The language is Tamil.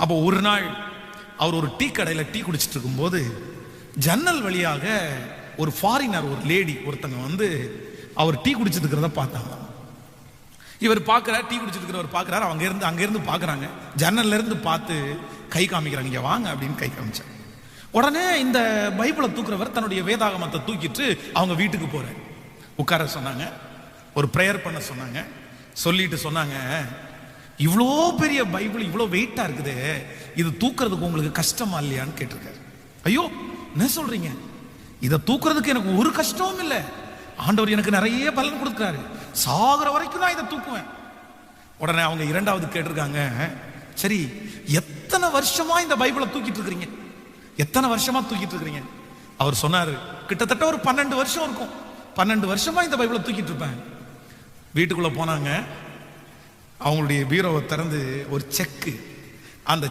அப்போ ஒரு நாள் அவர் ஒரு டீ கடையில் டீ குடிச்சிட்டு இருக்கும்போது ஜன்னல் வழியாக ஒரு ஃபாரினர், ஒரு லேடி ஒருத்தங்க வந்து அவர் டீ குடிச்சிட்டு இருக்கிறத பார்த்தாங்க. இவர் பார்க்கிறார், டீ குடிச்சிட்டு இருக்கிறவர் பார்க்கிறார், அங்கிருந்து பார்க்குறாங்க, ஜன்னல்ல இருந்து பார்த்து கை காமிக்கிறாங்க, இங்க வாங்க அப்படின்னு கை காமிச்சாங்க. உடனே இந்த பைபிளை தூக்குறவர் தன்னுடைய வேதாகமத்தை தூக்கிட்டு அவங்க வீட்டுக்கு போறார். உட்கார சொன்னாங்க, ஒரு ப்ரேயர் பண்ண சொன்னாங்க. சொல்லிட்டு சொன்னாங்க, இவ்வளோ பெரிய பைபிள் இவ்வளோ வெயிட்டா இருக்குது, இது தூக்குறதுக்கு உங்களுக்கு கஷ்டமா இல்லையான்னு கேட்டிருக்காரு. ஐயோ என்ன சொல்றீங்க, இதை தூக்குறதுக்கு எனக்கு ஒரு கஷ்டமும் இல்லை, ஆண்டவர் எனக்கு நிறைய பலன் கொடுக்குறாரு, சாகுற வரைக்கும் நான் இதை தூக்குவேன். உடனே அவங்க இரண்டாவது கேட்டிருக்காங்க, சரி எத்தனை வருஷமா இந்த பைபிளை தூக்கிட்டு இருக்கிறீங்க, எத்தனை வருஷமா தூக்கிட்டு இருக்கிறீங்க? அவர் சொன்னாரு, கிட்டத்தட்ட ஒரு 12 வருஷம் இருக்கும், 12 வருஷமா இந்த பைபிளை தூக்கிட்டு இருப்பேன். வீட்டுக்குள்ள போனாங்க, அவங்களுடைய பீரோவை திறந்து ஒரு செக்கு, அந்த